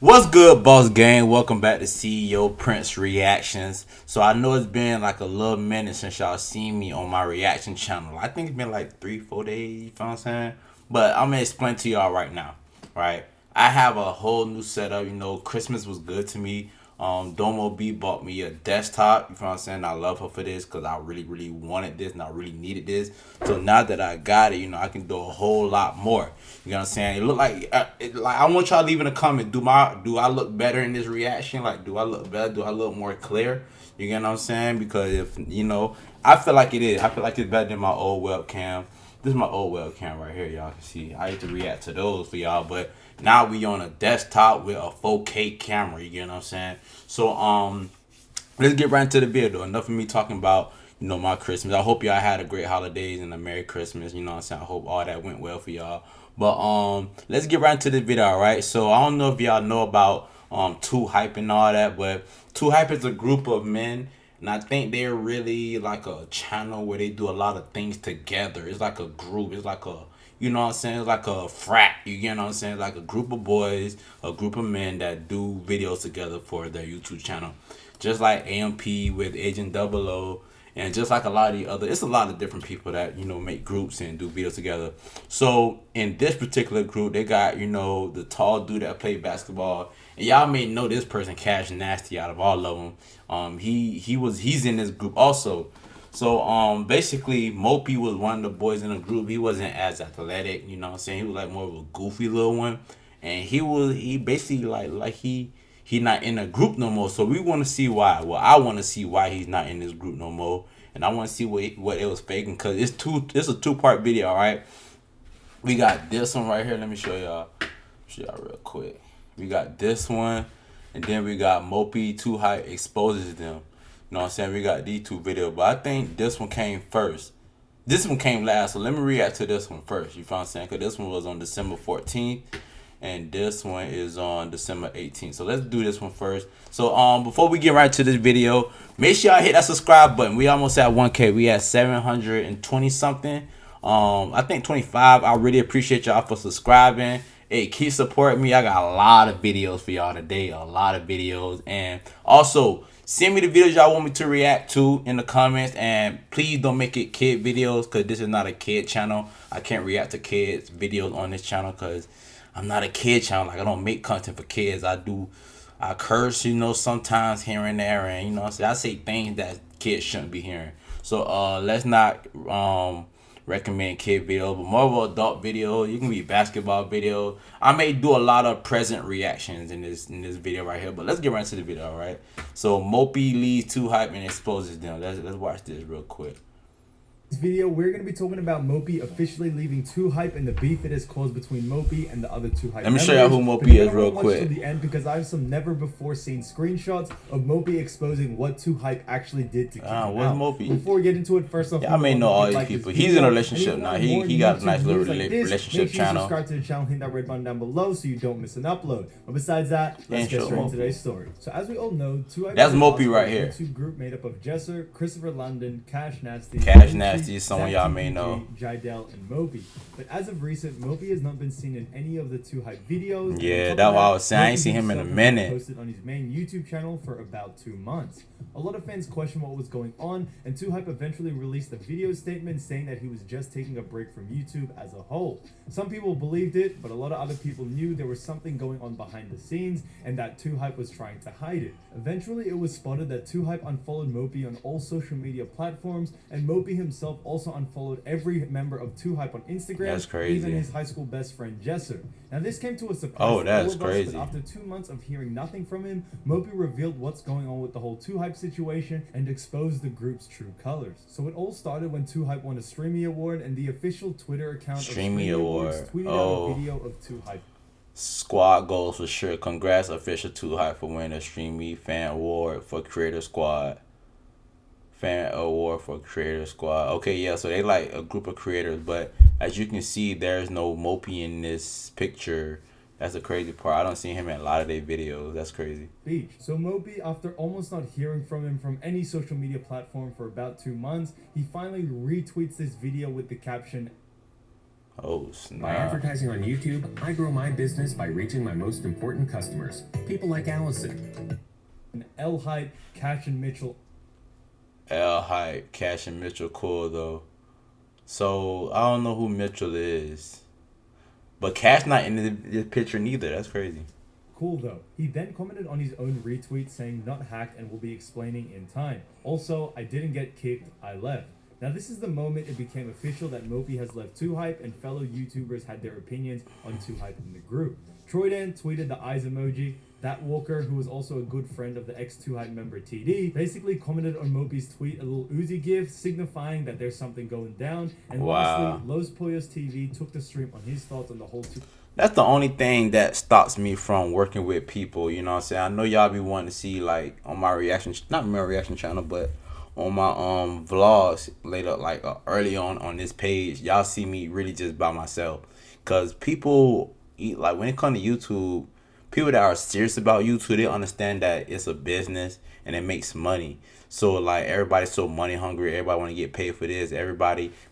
What's good, boss gang? Welcome back to CEO Prince Reactions. So I know it's been like a little minute since y'all seen me on my reaction channel. I think it's been like 3, 4 days, you know what I'm saying? But I'm gonna explain to y'all right now. Right? I have a whole new setup, Christmas was good to me. Domo B bought me a desktop, you know what I'm saying? I love her for this because I really, really wanted this and I really needed this. So now that I got it, I can do a whole lot more. You know what I'm saying? It look like, I want y'all to leave in a comment. Do I look better in this reaction? Like, do I look better? Do I look more clear? You get what I'm saying? Because if I feel like it is. I feel like it's better than my old webcam. This is my old webcam right here, y'all can see. I used to react to those for y'all, but now we on a desktop with a 4K camera. You get what I'm saying? So let's get right into the video. Enough of me talking about my Christmas. I hope y'all had a great holidays and a Merry Christmas. You know what I'm saying? I hope all that went well for y'all. But let's get right into the video. All right. So I don't know if y'all know about Two Hype and all that, but Two Hype is a group of men. And I think they're really like a channel where they do a lot of things together. It's like a group. It's like a, you know what I'm saying? It's like a frat. You get what I'm saying? Like a group of boys, a group of men that do videos together for their YouTube channel. Just like AMP with Agent Double O. And just like a lot of the other, it's a lot of different people that, make groups and do videos together. So in this particular group, they got, the tall dude that played basketball. And y'all may know this person, Cash Nasty, out of all of them. He's in this group also. So basically Mopi was one of the boys in the group. He wasn't as athletic, you know what I'm saying? He was like more of a goofy little one. And he basically he not in a group no more. So we want to see why. Well, I want to see why he's not in this group no more, and I want to see what it was faking, because it's a two-part video. All right, we got this one right here. Let me show y'all real quick. We got this one, and then we got Mopi Too High exposes them. You know what I'm saying? We got these two videos, but I think this one came first. This one came last, so let me react to this one first. You know what I'm saying? Because this one was on December 14th. And this one is on December 18th. So let's do this one first. So before we get right to this video, make sure y'all hit that subscribe button. We almost at 1K. We at 720 something. I think 25. I really appreciate y'all for subscribing. Hey, keep supporting me. I got a lot of videos for y'all today. A lot of videos. And also, send me the videos y'all want me to react to in the comments. And please don't make it kid videos, because this is not a kid channel. I can't react to kids videos on this channel because I'm not a kid channel. Like, I don't make content for kids. I curse, sometimes here and there, and I say things that kids shouldn't be hearing. So let's not recommend kid videos, but more of an adult video. You can be basketball video. I may do a lot of present reactions in this video right here, but let's get right into the video. All right. So Mopi leads Too Hype and exposes them. Let's watch this real quick. This video, we're going to be talking about Mopi officially leaving Too Hype and the beef it has caused between Mopi and the other Too Hype. Let me show y'all who Mopi is real quick. To the end, because I have some never before seen screenshots of Mopi exposing what Too Hype actually did to kick him what's out. Mopi? Before we get into it, first off, I may know all these people. He's in a relationship now. He got a nice little relationship channel. Subscribe to the channel, hit that red button down below so you don't miss an upload. But besides that, let's get straight into today's story. So as we all know, Too Hype, that's Mopi right here. YouTube group made up of Jesser, Christopher London, Cash Nasty. Cash Nasty is someone y'all may know. Jidel and Mopi. But as of recent, Mopi has not been seen in any of the Too Hype videos. Yeah, that's what I was saying. I ain't seen him in a minute. Posted on his main YouTube channel for about 2 months. A lot of fans questioned what was going on, and Too Hype eventually released a video statement saying that he was just taking a break from YouTube as a whole. Some people believed it, but a lot of other people knew there was something going on behind the scenes and that Too Hype was trying to hide it. Eventually, it was spotted that Too Hype unfollowed Mopi on all social media platforms, and Mopi himself also unfollowed every member of Too Hype on Instagram. That's crazy. Even his high school best friend Jesser. Now this came to a surprise oh, that's to all of crazy. us, but after 2 months of hearing nothing from him, Mopi revealed what's going on with the whole Too Hype situation and exposed the group's true colors. So it all started when Too Hype won a Streamy Award, and the official Twitter account of Streamy Awards tweeted out a video of Too Hype. Squad goals for sure. Congrats, official Too Hype, for winning a Streamy Fan Award for Creator Squad. Fan Award for Creator Squad. Okay, yeah, so they like a group of creators, but as you can see, there's no Mopi in this picture. That's the crazy part. I don't see him in a lot of their videos. That's crazy. So Mopi, after almost not hearing from him from any social media platform for about 2 months, he finally retweets this video with the caption, Oh, By snap. advertising on YouTube, I grow my business by reaching my most important customers, people like Allison. And L Hype, Cash and Mitchell. L Hype, Cash and Mitchell, cool though. So I don't know who Mitchell is, but Cash not in the picture neither. That's crazy. Cool though. He then commented on his own retweet saying not hacked and will be explaining in time. Also, I didn't get kicked, I left. Now this is the moment it became official that Mopi has left 2Hype and fellow YouTubers had their opinions on 2Hype in the group. Troydan tweeted the eyes emoji. That Walker, who was also a good friend of the ex-2Hype member TD, basically commented on Mopi's tweet a little Uzi gif, signifying that there's something going down. And lastly, Los Pollos TV took the stream on his thoughts on the whole That's the only thing that stops me from working with people. You know what I'm saying? I know y'all be wanting to see like on my reaction, not my reaction channel, but on my vlogs later, like early on this page, y'all see me really just by myself. Cause people like when it comes to YouTube, people that are serious about YouTube, they understand that it's a business and it makes money. So like everybody's so money hungry, everybody want to get paid for this.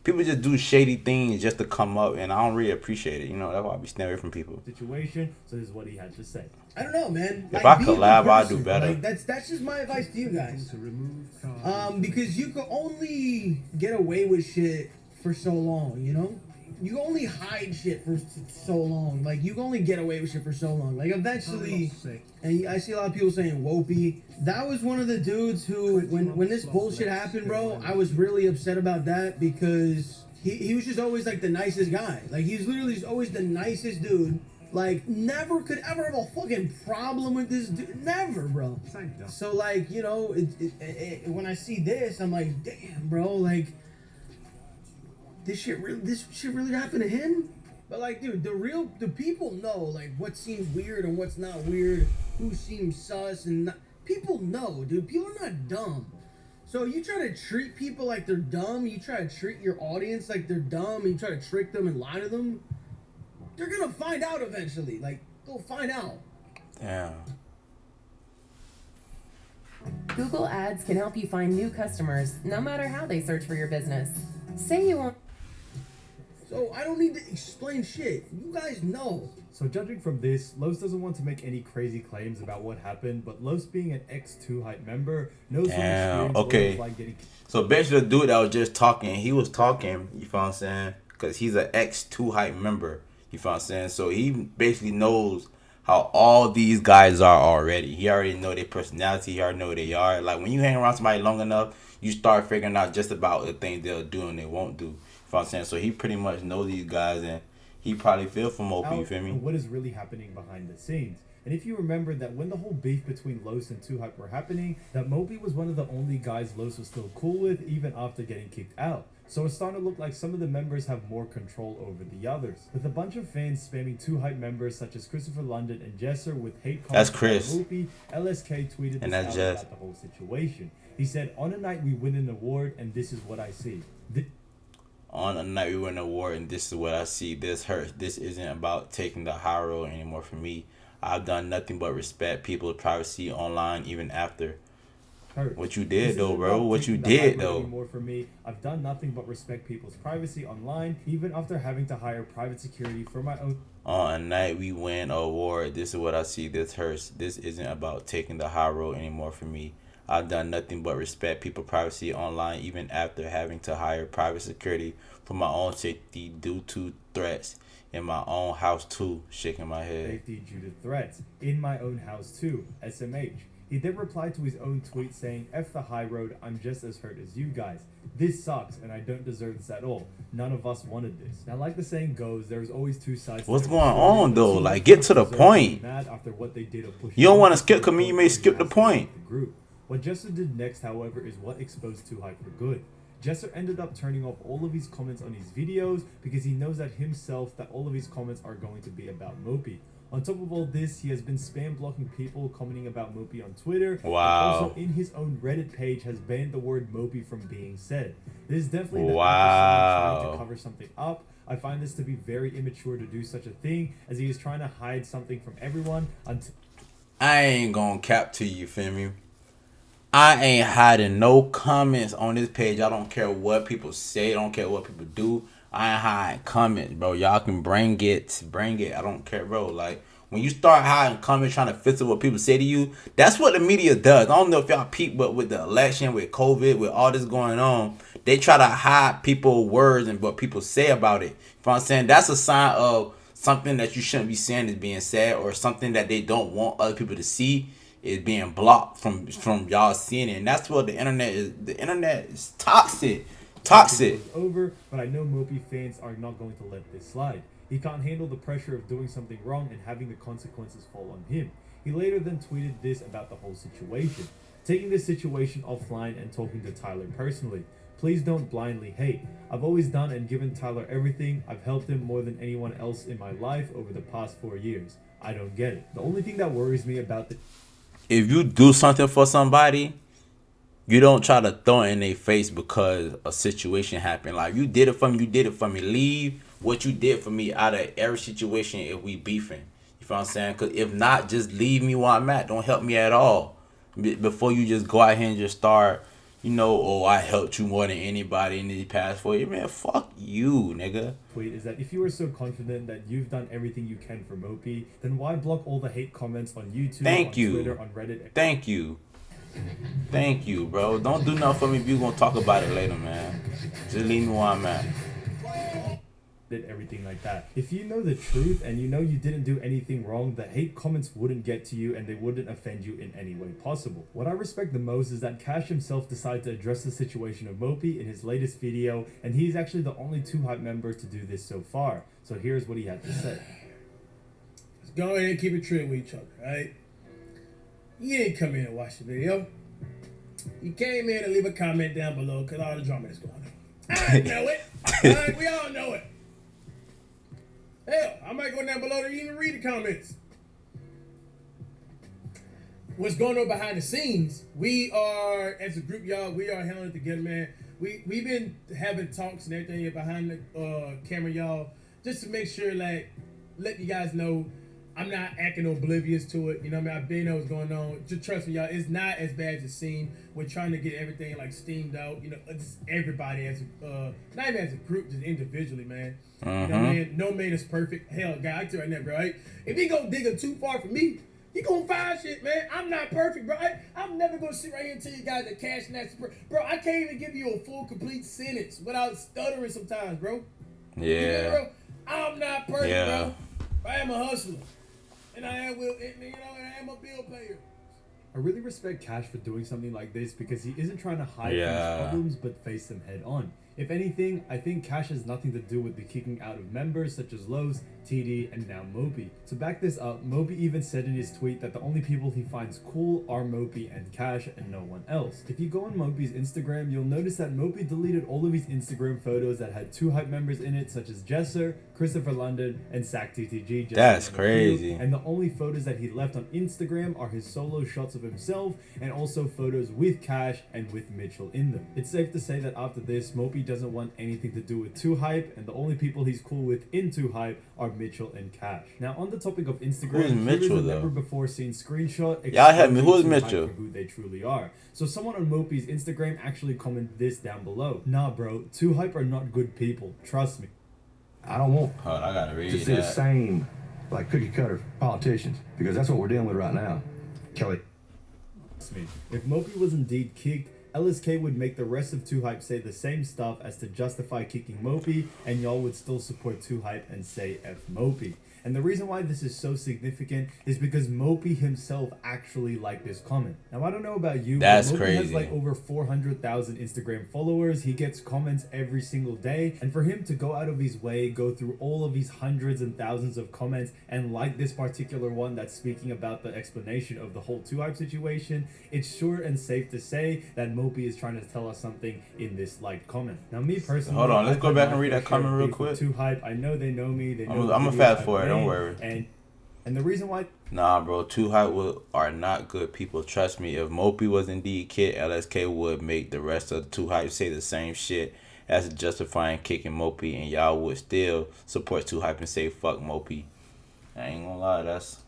People just do shady things just to come up, and I don't really appreciate it. You know, that's why I be staying away from people. situation. So this is what he had to say. I don't know, man. If Like, I be a good collab, I'll do person. better. Like, that's just my advice to you guys. Because you can only get away with shit for so long, you know? You can only hide shit for so long. Like, you can only get away with shit for so long. Like, eventually, and I see a lot of people saying Mopi. That was one of the dudes who, when this bullshit happened, bro, I was really upset about that because he was just always, like, the nicest guy. Like, he was literally just always the nicest dude. Like, never could ever have a fucking problem with this dude. Never, bro. So, like, you know, when I see this, I'm like, damn, bro, like, this shit really happened to him? But, like, dude, the people know, like, what seems weird and what's not weird, who seems sus and not. People know, dude. People are not dumb. So you try to treat people like they're dumb, you try to treat your audience like they're dumb, and you try to trick them and lie to them, they're gonna find out eventually. Like, they'll find out. Yeah. Google Ads can help you find new customers no matter how they search for your business. Say you want. So I don't need to explain shit. You guys know. So judging from this, Los doesn't want to make any crazy claims about what happened, but Los being an ex-2Hype member knows from experience what okay. it's like getting. So basically, the dude that was just talking, he was talking. You feel what I'm saying? Because he's an ex-2Hype member. You feel what I'm saying? So he basically knows how all these guys are already. He already know their personality. He already know who they are. Like when you hang around somebody long enough, you start figuring out just about the things they'll do and they won't do. You feel what I'm saying? So he pretty much knows these guys, and he probably feel for Mopi. You feel me? What is really happening behind the scenes. And if you remember that when the whole beef between Los and 2Hype were happening, that Mopi was one of the only guys Los was still cool with even after getting kicked out. So it's starting to look like some of the members have more control over the others. With a bunch of fans spamming 2Hype members such as Christopher London and Jesser with hate comments That's Chris. about Mopi, LSK tweeted And this that's out Jess. about the whole situation. He said, on a night we win an award and this is what I see. On a night we win an award, and this is what I see. This hurts. This isn't about taking the high road anymore for me. I've done nothing but respect people's privacy online even after. Hurt. What you did This though, isn't bro. about What you taking the high did road though. anymore for me. I've done nothing but respect people's privacy online, even after having to hire private security for my own. On a night we win an award, this is what I see. This hurts. This isn't about taking the high road anymore for me. I've done nothing but respect people's privacy online, even after having to hire private security for my own safety due to threats in my own house too. Shaking my head. Safety due to threats in my own house too. SMH. He then replied to his own tweet saying, F the high road, I'm just as hurt as you guys. This sucks and I don't deserve this at all. None of us wanted this. Now like the saying goes, there's always two sides to What's every going story. on though? So Like get to the deserve point. be mad after what they did of pushing You don't want to out skip. the I mean, you may skip the point. the group. What Jesser did next, however, is what exposed 2Hype for good. Jesser ended up turning off all of his comments on his videos because he knows that himself that all of his comments are going to be about Mopi. On top of all this, he has been spam blocking people commenting about Mopi on Twitter. Wow. And also in his own Reddit page has banned the word Mopi from being said. This is definitely the Wow. trying to cover something up. I find this to be very immature to do such a thing, as he is trying to hide something from everyone until I ain't gonna cap to you, feel me? I ain't hiding no comments on this page. I don't care what people say. I don't care what people do. I ain't hiding comments, bro. Y'all can bring it. I don't care, bro. Like, when you start hiding comments trying to filter what people say to you, that's what the media does. I don't know if y'all peep, but with the election, with COVID, with all this going on, they try to hide people's words and what people say about it. You know what I'm saying? That's a sign of something that you shouldn't be saying is being said, or something that they don't want other people to see is being blocked from y'all seeing it. And that's what the internet is. The internet is toxic. Toxic. Over, but I know Mopi fans are not going to let this slide. He can't handle the pressure of doing something wrong and having the consequences fall on him. He later then tweeted this about the whole situation. Taking this situation offline and talking to Tyler personally. Please don't blindly hate. I've always done and given Tyler everything. I've helped him more than anyone else in my life over the past 4 years. I don't get it. The only thing that worries me about the... If you do something for somebody, you don't try to throw it in their face because a situation happened. Like, you did it for me, Leave what you did for me out of every situation if we beefing. You feel what I'm saying? Because if not, just leave me where I'm at. Don't help me at all. Before you just go out here and just start, oh, I helped you more than anybody in these past 4 years. Man, fuck you, nigga. Tweet is that if you are so confident that you've done everything you can for Mopi, then why block all the hate comments on YouTube, Twitter, on Reddit? Thank you. Thank you, bro. Don't do nothing for me if you gonna talk about it later, man. Just leave me where I'm at. Everything like that. If you know the truth and you know you didn't do anything wrong, the hate comments wouldn't get to you and they wouldn't offend you in any way possible. What I respect the most is that Cash himself decided to address the situation of Mopi in his latest video, and he's actually the only 2Hype member to do this so far. So here's what he had to say. Let's go ahead and keep it real with each other, right? You didn't come in and watch the video. You came in and leave a comment down below because all the drama that's going on. I know it. Right? We all know it. Hell, I might go down below to even read the comments. What's going on behind the scenes, we are, as a group, y'all, we are handling it together, man. We've been having talks and everything behind the camera, y'all, just to make sure, like, let you guys know I'm not acting oblivious to it. You know what I mean? I been know what's going on. Just trust me, y'all. It's not as bad as it seems. We're trying to get everything like steamed out. Just everybody as not even as a group, just individually, man. You know what I mean? No man is perfect. Hell, guy, I tell you right now, bro. Right? If he go digging too far for me, he gonna find shit, man. I'm not perfect, bro. I'm never gonna sit right here and tell you guys that Cash Nash, bro. I can't even give you a full, complete sentence without stuttering sometimes, bro. Yeah. You know, bro? I'm not perfect, bro. I am a hustler. And I am, and I am a bill payer. I really respect Cash for doing something like this because he isn't trying to hide from his problems but face them head on. If anything, I think Cash has nothing to do with the kicking out of members such as Lowe's, TD, and now Mopi. To back this up, Mopi even said in his tweet that the only people he finds cool are Mopi and Cash and no one else. If you go on Mopi's Instagram, you'll notice that Mopi deleted all of his Instagram photos that had 2Hype members in it, such as Jesser, Christopher London, and SacTTG. That's crazy. And the only photos that he left on Instagram are his solo shots of himself and also photos with Cash and with Mitchell in them. It's safe to say that after this, Mopi doesn't want anything to do with 2Hype, and the only people he's cool with in 2Hype are Mitchell and Cash. Now, on the topic of Instagram, who's Mitchell, a never before seen screenshot. Y'all help me. Who's Mitchell? For who they truly are. So someone on Mopi's Instagram actually commented this down below. Nah, bro, 2Hype are not good people. Trust me. I don't want I gotta read to see the same like cookie cutter politicians because that's what we're dealing with right now. Kelly. If Mopi was indeed kicked, LSK would make the rest of 2Hype say the same stuff as to justify kicking Mopi, and y'all would still support 2Hype and say F Mopi. And the reason why this is so significant is because Mopi himself actually liked this comment. Now, I don't know about you, but Mopi has like over 400,000 Instagram followers. He gets comments every single day. And for him to go out of his way, go through all of these hundreds and thousands of comments and like this particular one that's speaking about the explanation of the whole 2Hype situation, it's sure and safe to say that Mopi is trying to tell us something in this liked comment. Now, me personally... Hold on, let's go back and read that comment real quick. 2Hype, I know they know me. They know I'm gonna fast forward. Don't worry. And the reason why... Nah, bro. 2Hype are not good people. Trust me. If Mopi was indeed kid, LSK would make the rest of 2Hype say the same shit as justifying kicking Mopi, and y'all would still support 2Hype and say fuck Mopi. I ain't gonna lie. That's...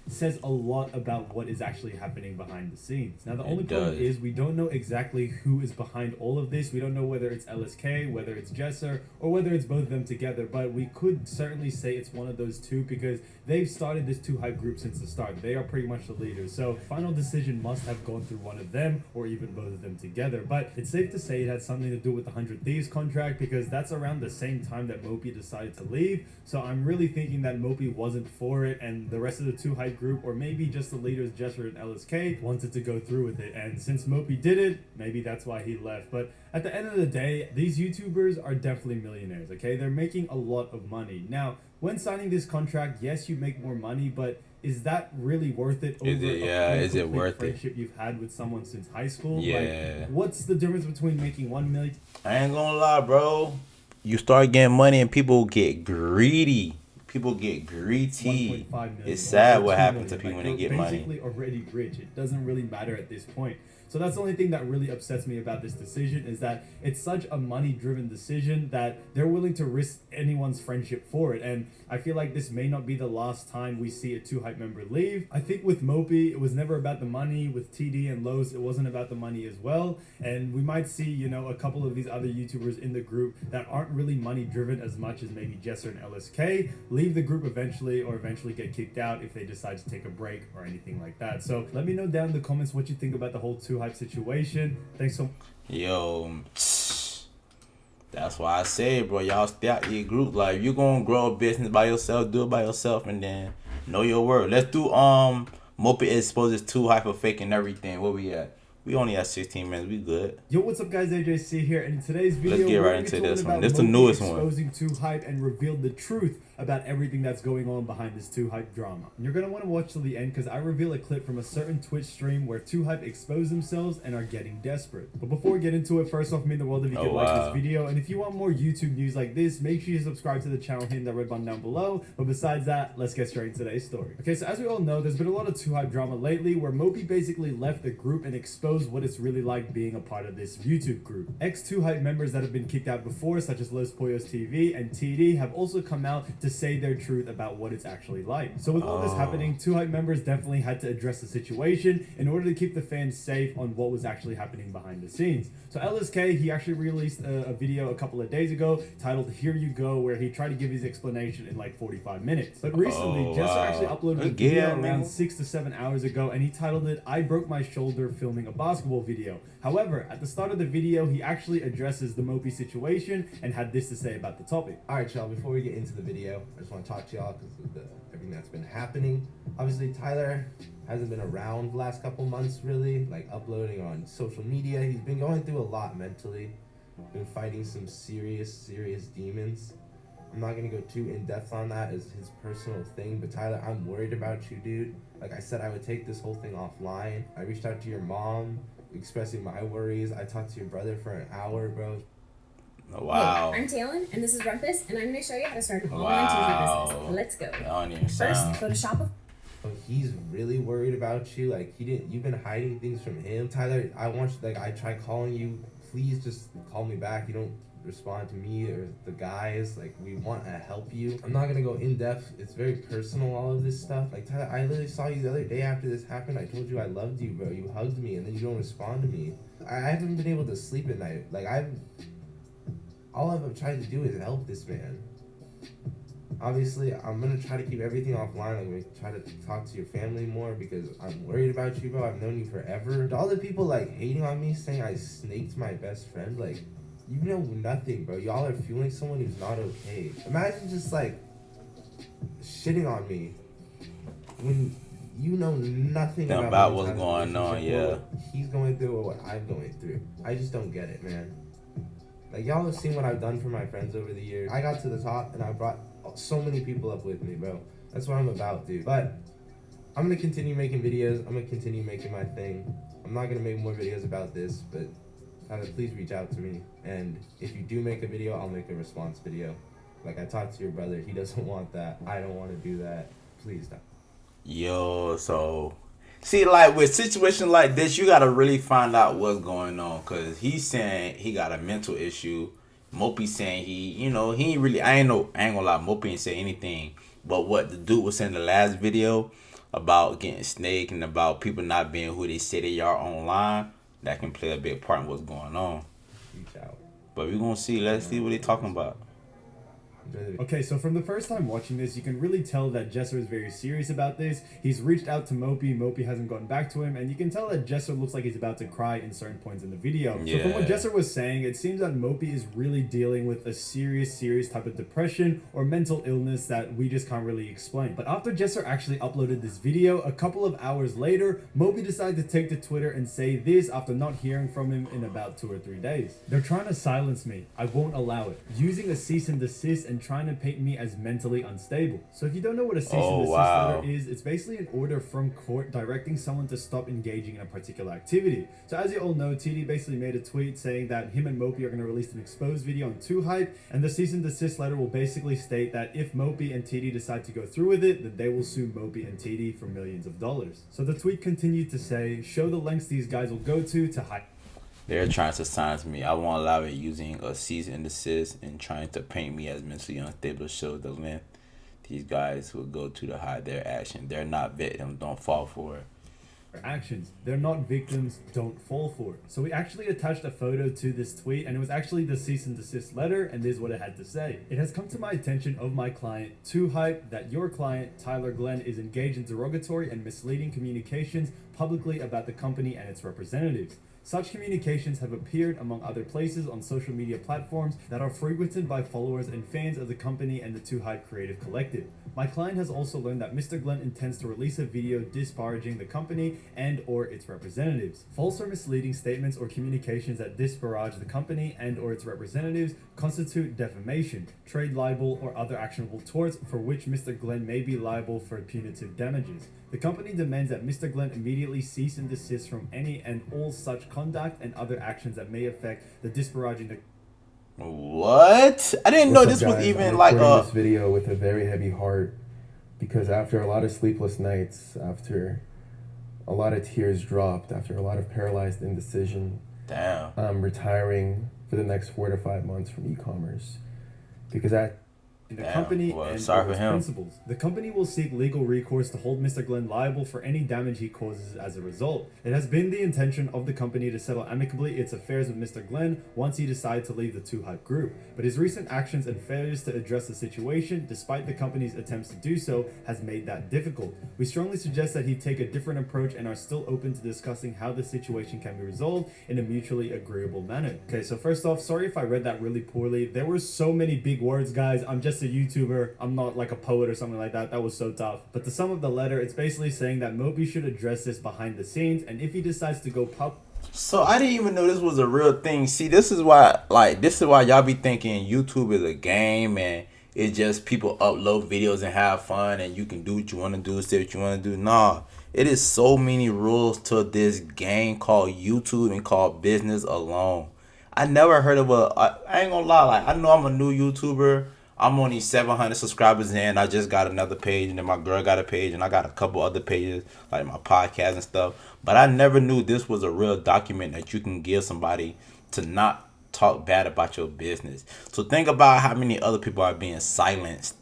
says a lot about what is actually happening behind the scenes. Now, the only It problem does. is we don't know exactly who is behind all of this. We don't know whether it's LSK, whether it's Jesser, or whether it's both of them together, but we could certainly say it's one of those two because they've started this 2Hype group since the start. They are pretty much the leaders. So final decision must have gone through one of them or even both of them together. But it's safe to say it had something to do with the 100 Thieves contract because that's around the same time that Mopi decided to leave. So I'm really thinking that Mopi wasn't for it and the rest of the 2Hype group, or maybe just the leaders Jesser and LSK, wanted to go through with it. And since Mopi did it, maybe that's why he left. But at the end of the day, these YouTubers are definitely millionaires, okay? They're making a lot of money. Now, when signing this contract, yes, you make more money, but is that really worth it over is it worth it? friendship you've had with someone since high school? Yeah. Like, what's the difference between making 1 million? I ain't gonna lie, bro. You start getting money and people get greedy. People get greedy. 1.5 million. It's sad or what 2 happens to million. people when Like, they get they're money. basically already rich. It doesn't really matter at this point. So that's the only thing that really upsets me about this decision is that it's such a money-driven decision that they're willing to risk anyone's friendship for it. And I feel like this may not be the last time we see a 2Hype member leave. I think with Mopi, it was never about the money. With TD and Los, it wasn't about the money as well. And we might see, you know, a couple of these other YouTubers in the group that aren't really money-driven as much as maybe Jesser and LSK leave the group eventually or eventually get kicked out if they decide to take a break or anything like that. So let me know down in the comments what you think about the whole 2Hype situation. Thanks so much. Yo, that's why I say, bro, y'all stay out your group. Like, if you gonna grow a business by yourself, do it by yourself, and then know your word. Let's do Mopi exposes 2Hype for faking everything. Where we at? We only have 16 minutes. We good. Yo, what's up, guys? AJC here, and in today's video, Let's get we're right gonna be into talking this one. about This the Mopi newest one. exposing 2Hype and revealed the truth about everything that's going on behind this 2Hype drama. And you're gonna want to watch till the end because I reveal a clip from a certain Twitch stream where 2Hype expose themselves and are getting desperate. But before we get into it, first off, mean the world if you could like wow. this video, and if you want more YouTube news like this, make sure you subscribe to the channel, hitting that red button down below. But besides that, let's get straight into today's story. Okay, so as we all know, there's been a lot of 2Hype drama lately where Mopi basically left the group and exposed what it's really like being a part of this YouTube group. Ex-2Hype members that have been kicked out before, such as Los Pollos TV and TD, have also come out to say their truth about what it's actually like. So with all this happening, 2Hype members definitely had to address the situation in order to keep the fans safe on what was actually happening behind the scenes. So LSK, he actually released a video a couple of days ago titled Here You Go, where he tried to give his explanation in like 45 minutes. But recently, Jesser actually uploaded a video around 6 to 7 hours ago, and he titled it, I broke my shoulder filming a basketball video. However, at the start of the video, he actually addresses the Mopi situation and had this to say about the topic. Alright, y'all, before we get into the video, I just want to talk to y'all because of everything that's been happening. Obviously, Tyler hasn't been around the last couple months, really, like uploading on social media. He's been going through a lot mentally, been fighting some serious demons. I'm not going to go too in-depth on that as his personal thing, but Tyler, I'm worried about you, dude. Like I said, I would take this whole thing offline. I reached out to your mom, expressing my worries. I talked to your brother for an hour, bro. Wow. Hey, I'm Talon, and this is Rumpus, and I'm going to show you how to start an online 2Hype business. Let's go. I don't even First, sound. go to Shopify. So he's really worried about you. Like you've been hiding things from him. Tyler, I want you, like I try calling you. Please just call me back. You don't respond to me or the guys. Like we want to help you. I'm not gonna go in depth. It's very personal, all of this stuff. Like Tyler, I literally saw you the other day after this happened. I told you I loved you, bro. You hugged me and then you don't respond to me. I haven't been able to sleep at night. Like all I've tried to do is help this man. Obviously, I'm gonna try to keep everything offline. I'm gonna try to talk to your family more because I'm worried about you, bro. I've known you forever. All the people like hating on me, saying I snaked my best friend, like you know nothing, bro. Y'all are fueling someone who's not okay. Imagine just like shitting on me when you know nothing about what's going on. Yeah, what he's going through or what I'm going through. I just don't get it, man. Like y'all have seen what I've done for my friends over the years. I got to the top and I brought so many people up with me, bro. That's what I'm about, dude. But I'm gonna continue making videos. I'm gonna continue making my thing. I'm not gonna make more videos about this, but Tyler, please reach out to me. And if you do make a video, I'll make a response video. Like I talked to your brother, he doesn't want that. I don't want to do that. Please don't. Yo, so see, like with situations like this, you gotta really find out what's going on. Cause he's saying he got a mental issue. Mopi saying he ain't really. I ain't gonna lie. Mopi ain't say anything. But what the dude was saying in the last video, about getting snaked and about people not being who they say they are online, that can play a big part in what's going on. Reach out. But we're gonna see. Let's see what they talking about. Okay, so from the first time watching this, you can really tell that Jesser is very serious about this. He's reached out to Mopi. Mopi hasn't gotten back to him, and you can tell that Jesser looks like he's about to cry in certain points in the video. Yeah. So from what Jesser was saying, it seems that Mopi is really dealing with a serious type of depression or mental illness that we just can't really explain. But after Jesser actually uploaded this video, a couple of hours later, Mopi decided to take to Twitter and say this after not hearing from him in about 2 or 3 days. They're trying to silence me. I won't allow it. Using a cease and desist and trying to paint me as mentally unstable. So if you don't know what a cease and desist letter is, it's basically an order from court directing someone to stop engaging in a particular activity. So as you all know, TD basically made a tweet saying that him and Mopi are going to release an exposed video on 2Hype, and the cease and desist letter will basically state that if Mopi and TD decide to go through with it, then they will sue Mopi and TD for millions of dollars. So the tweet continued to say, show the lengths these guys will go to hype. They're trying to silence me. I won't allow it, using a cease and desist and trying to paint me as mentally unstable. Show the length these guys will go to hide their action. They're not victims. Don't fall for it. Actions. They're not victims. Don't fall for it. So we actually attached a photo to this tweet, and it was actually the cease and desist letter, and this is what it had to say. It has come to my attention of my client, 2Hype, that your client, Tyler Glenn, is engaged in derogatory and misleading communications publicly about the company and its representatives. Such communications have appeared among other places on social media platforms that are frequented by followers and fans of the company and the 2Hype Creative Collective. My client has also learned that Mr. Glenn intends to release a video disparaging the company and or its representatives. False or misleading statements or communications that disparage the company and or its representatives constitute defamation, trade libel, or other actionable torts for which Mr. Glenn may be liable for punitive damages. The company demands that Mr. Glenn immediately cease and desist from any and all such conduct and other actions that may affect the disparaging the... What? I didn't know this was even like this video with a very heavy heart, because after a lot of sleepless nights, after a lot of tears dropped, after a lot of paralyzed indecision, I'm retiring for the next 4 to 5 months from e-commerce, because the company and its principles. The company will seek legal recourse to hold Mr. Glenn liable for any damage he causes as a result. It has been the intention of the company to settle amicably its affairs with Mr. Glenn once he decides to leave the 2Hype group, but his recent actions and failures to address the situation, despite the company's attempts to do so, has made that difficult. We strongly suggest that he take a different approach and are still open to discussing how the situation can be resolved in a mutually agreeable manner. Okay, so first off, sorry if I read that really poorly. There were so many big words, guys. I'm just a YouTuber. I'm not like a poet or something like that. That was so tough. But to sum up the letter, it's basically saying that Mopi should address this behind the scenes, and if he decides to go So I didn't even know this was a real thing. See, this is why y'all be thinking YouTube is a game and it's just people upload videos and have fun and you can do what you want to do, say what you want to do. Nah, it is so many rules to this game called YouTube and called business alone. I never heard of I ain't gonna lie, like I know I'm a new YouTuber. I'm only 700 subscribers in. I just got another page, and then my girl got a page, and I got a couple other pages, like my podcast and stuff. But I never knew this was a real document that you can give somebody to not talk bad about your business. So think about how many other people are being silenced.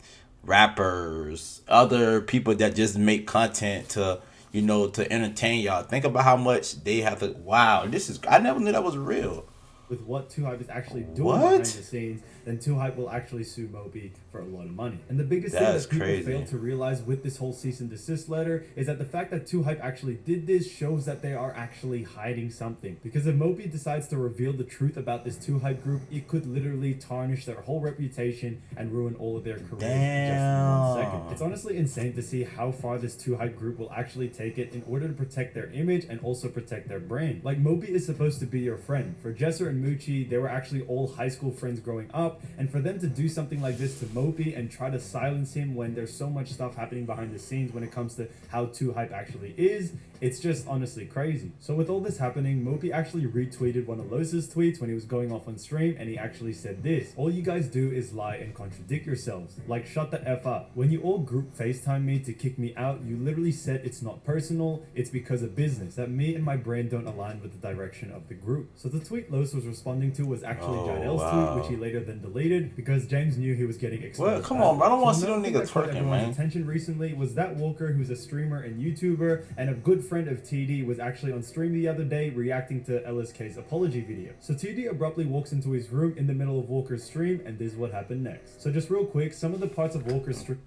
Rappers, other people that just make content to, to entertain y'all. Think about how much they have to, wow, I never knew that was real. With what 2Hype is actually doing behind the scenes, then 2Hype will actually sue Mopi for a lot of money. And the biggest thing that people fail to realize with this whole cease and desist letter is that the fact that 2Hype actually did this shows that they are actually hiding something. Because if Mopi decides to reveal the truth about this 2Hype group, it could literally tarnish their whole reputation and ruin all of their careers just in 1 second. It's honestly insane to see how far this 2Hype group will actually take it in order to protect their image and also protect their brand. Like, Mopi is supposed to be your friend. For Jesser and Mucci, they were actually all high school friends growing up, and for them to do something like this to Mopi and try to silence him when there's so much stuff happening behind the scenes when it comes to how 2Hype actually is, it's just honestly crazy. So with all this happening, Mopi actually retweeted one of Los's tweets when he was going off on stream, and he actually said this: all you guys do is lie and contradict yourselves. Like, shut the F up. When you all group FaceTime me to kick me out, you literally said it's not personal, it's because of business, that me and my brand don't align with the direction of the group. So the tweet Los was responding to was actually Jadel's tweet, which he later then deleted because James knew he was getting exposed. What? Come on, bro. I don't want to see no another thing nigga that caught twerking, everyone's man. attention recently was that Walker, who's a streamer and YouTuber and a good friend of TD, was actually on stream the other day reacting to LSK's apology video. So TD abruptly walks into his room in the middle of Walker's stream, and this is what happened next. So just real quick, some of the parts of Walker's stream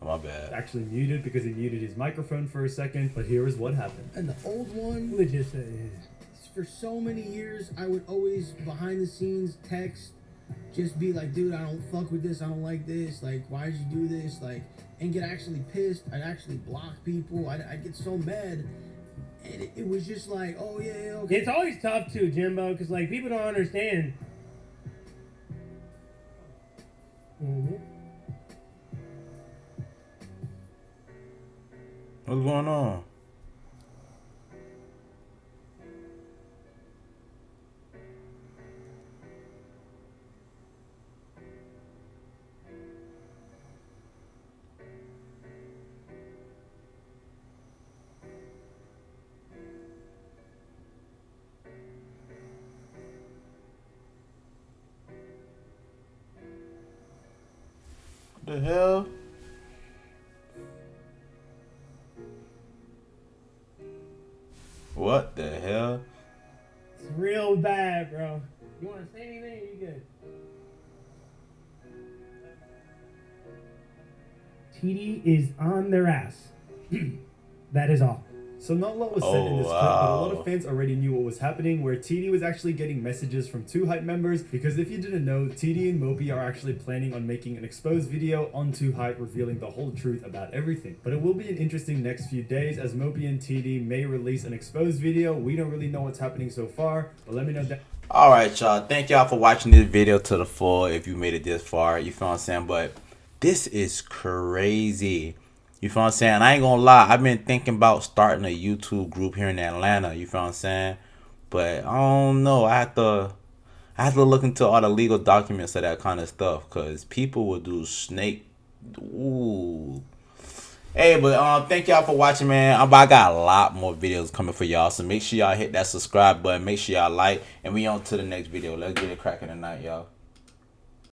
my bad. actually muted because he muted his microphone for a second, but here is what happened. And the old one, Let's just say, for so many years, I would always behind the scenes text, just be like, dude, I don't fuck with this, I don't like this, like, why'd you do this, like, and get actually pissed. I'd actually block people. I'd get so mad, and it was just like, oh yeah, okay. it's always tough too, Jimbo, because like people don't understand. What's going on? What the hell? What the hell? It's real bad, bro. You want to say anything? You good? TD is on their ass. That is all. So not a lot was said in this clip, but a lot of fans already knew what was happening, where TD was actually getting messages from 2Hype members, because if you didn't know, TD and Mopi are actually planning on making an exposed video on 2Hype revealing the whole truth about everything. But it will be an interesting next few days, as Mopi and TD may release an exposed video. We don't really know what's happening so far, but let me know that. Alright, y'all. Thank y'all for watching this video to the full if you made it this far. You feel what I'm saying? But this is crazy. You feel what I'm saying? I ain't gonna lie. I've been thinking about starting a YouTube group here in Atlanta. You feel what I'm saying? But I don't know. I have to look into all the legal documents of that kind of stuff, because people will do snake. Ooh. Hey, but thank y'all for watching, man. I got a lot more videos coming for y'all, so make sure y'all hit that subscribe button. Make sure y'all like, and we on to the next video. Let's get it cracking tonight, y'all.